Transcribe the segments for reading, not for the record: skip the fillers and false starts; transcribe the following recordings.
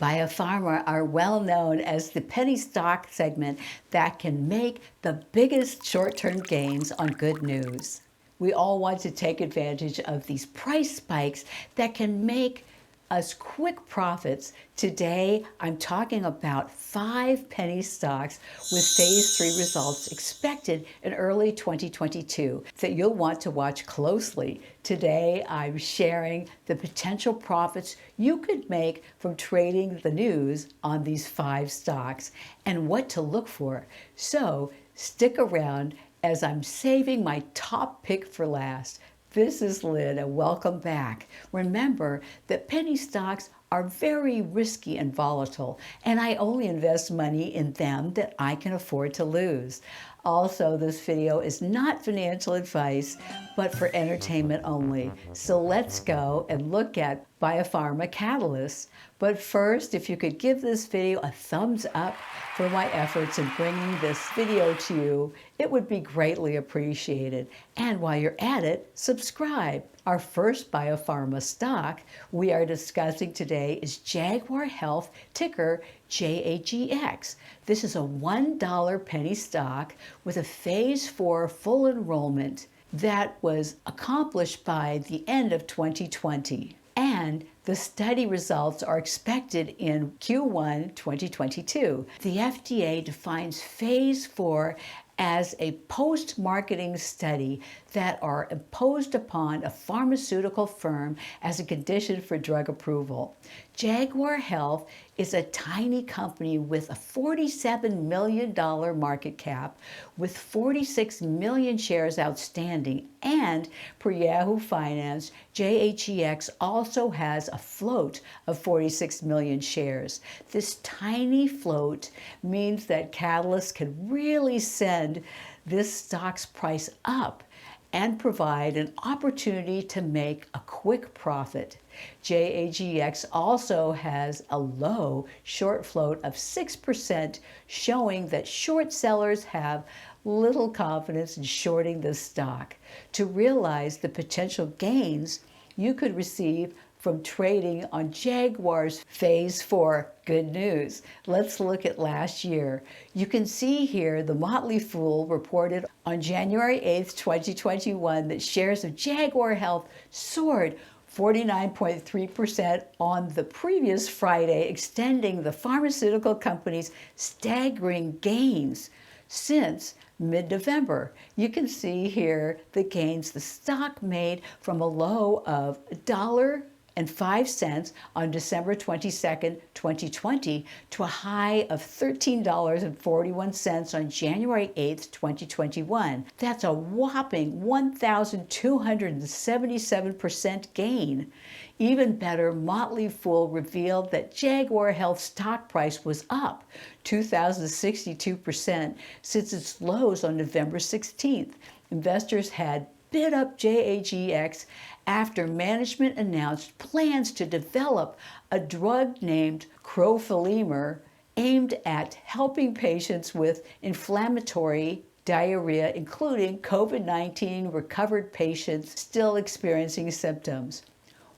Biopharma are well known as the penny stock segment that can make the biggest short-term gains on good news. We all want to take advantage of these price spikes that can make us quick profits. Today, I'm talking about 5 penny stocks with phase 3 results expected in early 2022 that you'll want to watch closely. Today, I'm sharing the potential profits you could make from trading the news on these 5 stocks and what to look for. So stick around as I'm saving my top pick for last. This is Lynn, and welcome back. Remember that penny stocks are very risky and volatile, and I only invest money in them that I can afford to lose. Also, this video is not financial advice, but for entertainment only. So let's go and look at biopharma catalysts. But first, if you could give this video a thumbs up for my efforts in bringing this video to you, it would be greatly appreciated. And while you're at it, subscribe. Our first biopharma stock we are discussing today is Jaguar Health, ticker JAGX. This is a $1 penny stock with a phase 4 full enrollment that was accomplished by the end of 2020. And the study results are expected in Q1 2022. The FDA defines phase 4 as a post-marketing study that are imposed upon a pharmaceutical firm as a condition for drug approval. Jaguar Health is a tiny company with a $47 million market cap with 46 million shares outstanding, and per Yahoo Finance, JAGX also has a float of 46 million shares. This tiny float means that catalysts can really send this stock's price up and provide an opportunity to make a quick profit. JAGX also has a low short float of 6%, showing that short sellers have little confidence in shorting this stock. To realize the potential gains you could receive from trading on Jaguar's phase 4 good news. Let's look at last year. You can see here the Motley Fool reported on January 8th, 2021 that shares of Jaguar Health soared 49.3% on the previous Friday, extending the pharmaceutical company's staggering gains since mid-November. You can see here the gains the stock made from a low of $1.05 on December 22nd, 2020 to a high of $13.41 on January 8th, 2021. That's a whopping 1,277% gain. Even better, Motley Fool revealed that Jaguar Health stock price was up 2,062% since its lows on November 16th. Investors had bid up JAGX after management announced plans to develop a drug named crofelemer aimed at helping patients with inflammatory diarrhea, including COVID-19 recovered patients still experiencing symptoms.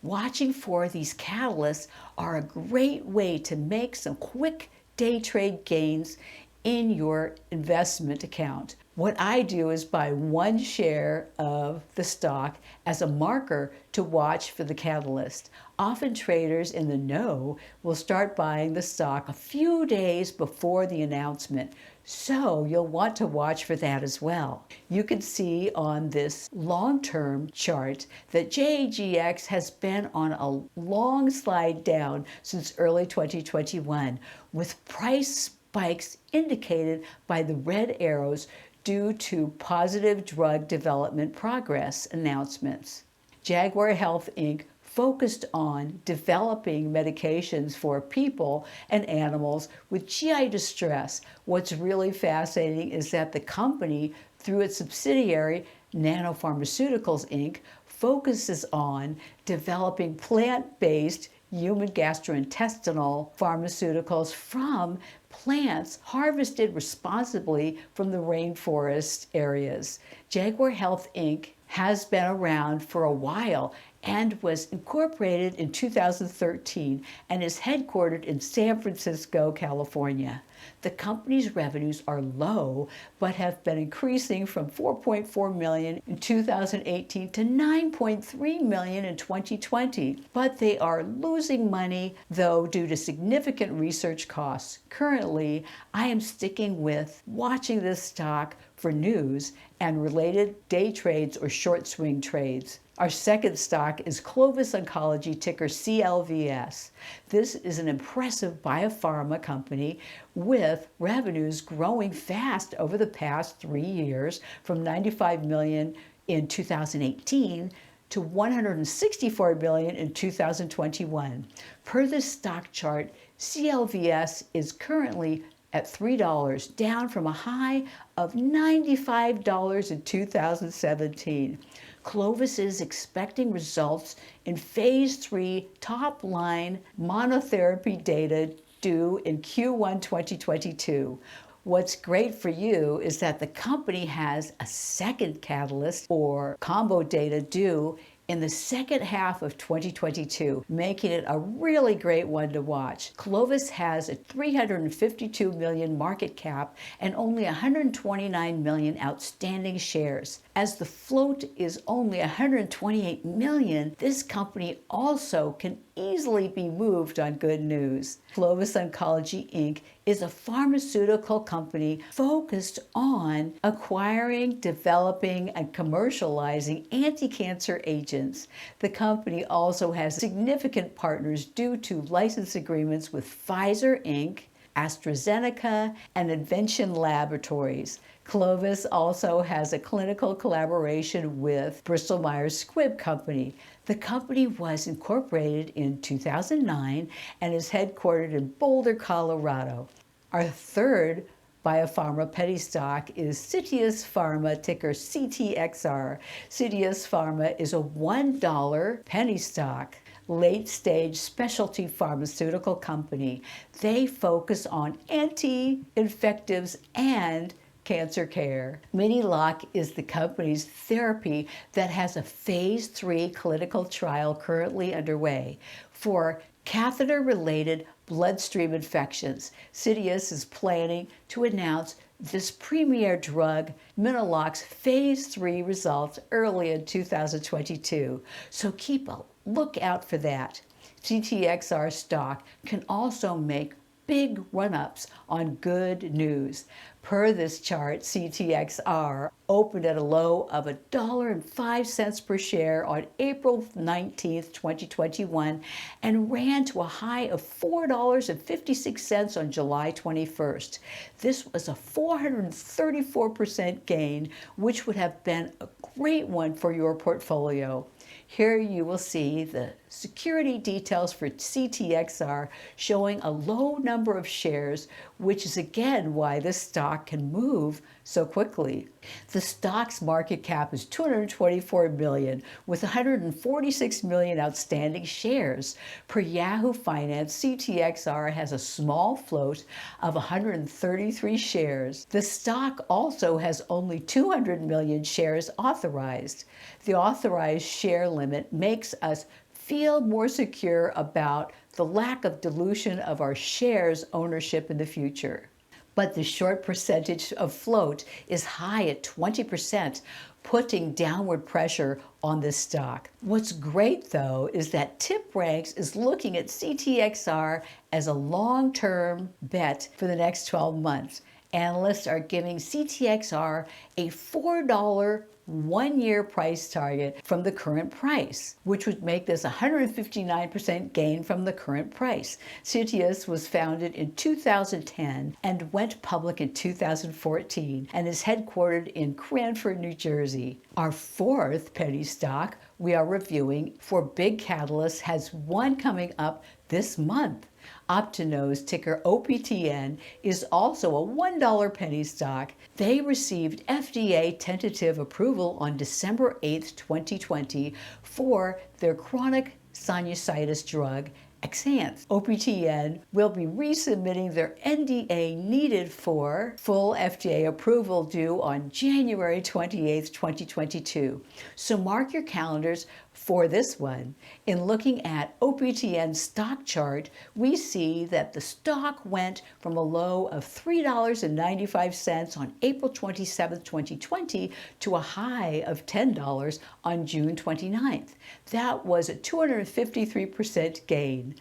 Watching for these catalysts are a great way to make some quick day trade gains in your investment account. What I do is buy 1 share of the stock as a marker to watch for the catalyst. Often traders in the know will start buying the stock a few days before the announcement, so you'll want to watch for that as well. You can see on this long-term chart that JAGX has been on a long slide down since early 2021, with price spikes indicated by the red arrows due to positive drug development progress announcements. Jaguar Health Inc. focused on developing medications for people and animals with GI distress. What's really fascinating is that the company, through its subsidiary Nanopharmaceuticals Inc., focuses on developing plant-based human gastrointestinal pharmaceuticals from plants harvested responsibly from the rainforest areas. Jaguar Health Inc. has been around for a while and was incorporated in 2013 and is headquartered in San Francisco, California. The company's revenues are low, but have been increasing from $4.4 million in 2018 to $9.3 million in 2020. But they are losing money, though, due to significant research costs. Currently, I am sticking with watching this stock for news and related day trades or short swing trades. Our second stock is Clovis Oncology, ticker CLVS. This is an impressive biopharma company with revenues growing fast over the past 3 years, from $95 million in 2018 to $164 billion in 2021. Per this stock chart, CLVS is currently at $3, down from a high of $95 in 2017. Clovis is expecting results in phase 3 top-line monotherapy data due in Q1 2022. What's great for you is that the company has a second catalyst or combo data due in the second half of 2022, making it a really great one to watch. Clovis has a $352 million market cap and only 129 million outstanding shares. As the float is only 128 million, this company also can easily be moved on good news. Clovis Oncology Inc. is a pharmaceutical company focused on acquiring, developing, and commercializing anti-cancer agents. The company also has significant partners due to license agreements with Pfizer Inc., AstraZeneca, and Invention Laboratories. Clovis also has a clinical collaboration with Bristol Myers Squibb Company. The company was incorporated in 2009 and is headquartered in Boulder, Colorado. Our third biopharma penny stock is Cytius Pharma, ticker CTXR. Cytius Pharma is a $1 penny stock, late-stage specialty pharmaceutical company. They focus on anti-infectives and cancer care. Mini-Lock is the company's therapy that has a phase 3 clinical trial currently underway for catheter-related bloodstream infections. Cytius is planning to announce this premier drug, Mini-Lock's phase 3 results early in 2022. So keep a lookout for that. CTXR stock can also make big run-ups on good news. Per this chart, CTXR opened at a low of $1.05 per share on April 19, 2021, and ran to a high of $4.56 on July 21st. This was a 434% gain, which would have been a great one for your portfolio. Here you will see the security details for CTXR showing a low number of shares, which is again why this stock can move so quickly. The stock's market cap is $224 million with 146 million outstanding shares. Per Yahoo Finance, CTXR has a small float of 133 shares. The stock also has only 200 million shares authorized. The authorized share limit makes us feel more secure about the lack of dilution of our shares ownership in the future. But the short percentage of float is high at 20%, putting downward pressure on this stock. What's great, though, is that TipRanks is looking at CTXR as a long-term bet for the next 12 months. Analysts are giving CTXR a $4 one-year price target from the current price, which would make this a 159% gain from the current price. Cytius was founded in 2010 and went public in 2014 and is headquartered in Cranford, New Jersey. Our fourth penny stock we are reviewing for big catalysts has one coming up this month. Optino's ticker OPTN is also a $1 penny stock. They received FDA tentative approval on December 8, 2020 for their chronic sinusitis drug, Xanthe. OPTN will be resubmitting their NDA needed for full FDA approval due on January 28, 2022. So mark your calendars for this one. In looking at OPTN's stock chart, we see that the stock went from a low of $3.95 on April 27, 2020 to a high of $10 on June 29th. That was a 253% gain.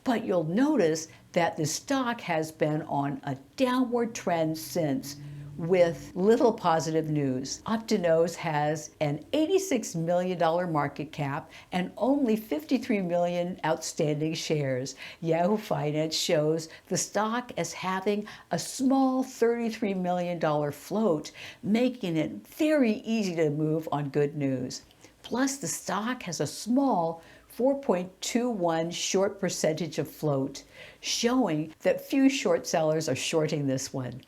But you'll notice that the stock has been on a downward trend since, with little positive news. Optino has an $86 million market cap and only 53 million outstanding shares. Yahoo Finance shows the stock as having a small $33 million float, making it very easy to move on good news. Plus, the stock has a small 4.21 short percentage of float, showing that few short sellers are shorting this one.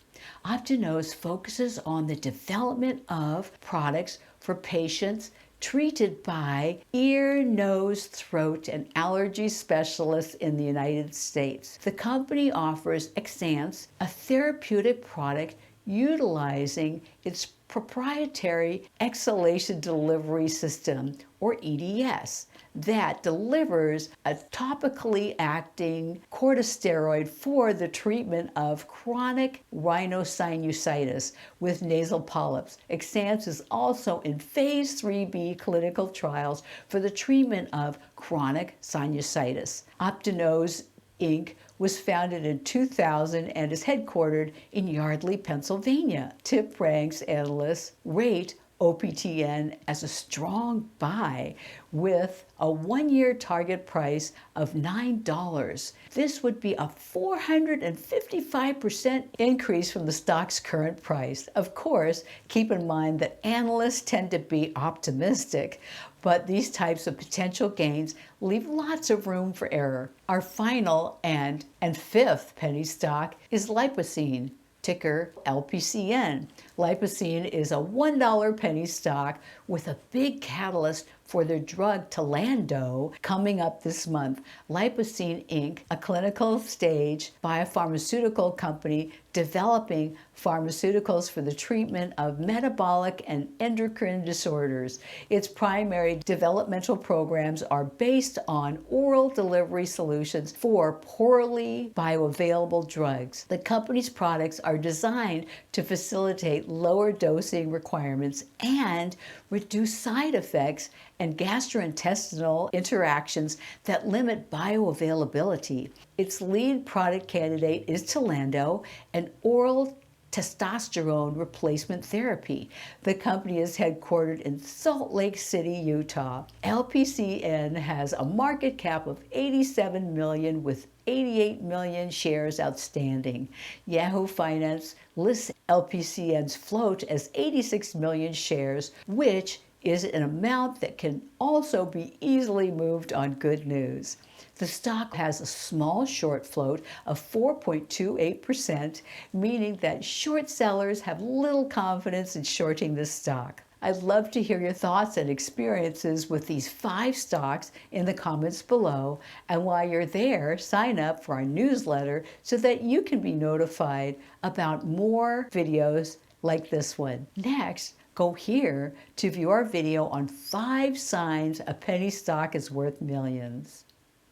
Optino focuses on the development of products for patients treated by ear, nose, throat, and allergy specialists in the United States. The company offers Xanthe, a therapeutic product utilizing its proprietary exhalation delivery system, or EDS, that delivers a topically acting corticosteroid for the treatment of chronic rhinosinusitis with nasal polyps. Xanthe is also in phase 3B clinical trials for the treatment of chronic sinusitis. Optino Inc. was founded in 2000 and is headquartered in Yardley, Pennsylvania. TipRanks analysts rate OPTN as a strong buy with a one-year target price of $9. This would be a 455% increase from the stock's current price. Of course, keep in mind that analysts tend to be optimistic, but these types of potential gains leave lots of room for error. Our final and fifth penny stock is Liposene, ticker LPCN. Liposene is a $1 penny stock with a big catalyst for their drug Tilando coming up this month. Liposene Inc., a clinical stage biopharmaceutical company developing pharmaceuticals for the treatment of metabolic and endocrine disorders. Its primary developmental programs are based on oral delivery solutions for poorly bioavailable drugs. The company's products are designed to facilitate lower dosing requirements and reduce side effects and gastrointestinal interactions that limit bioavailability. Its lead product candidate is Tilando, an oral testosterone replacement therapy. The company is headquartered in Salt Lake City, Utah. LPCN has a market cap of $87 million with 88 million shares outstanding. Yahoo Finance lists LPCN's float as 86 million shares, which is an amount that can also be easily moved on good news. The stock has a small short float of 4.28%, meaning that short sellers have little confidence in shorting this stock. I'd love to hear your thoughts and experiences with these 5 stocks in the comments below. And while you're there, sign up for our newsletter so that you can be notified about more videos like this one. Next, go here to view our video on 5 signs a penny stock is worth millions.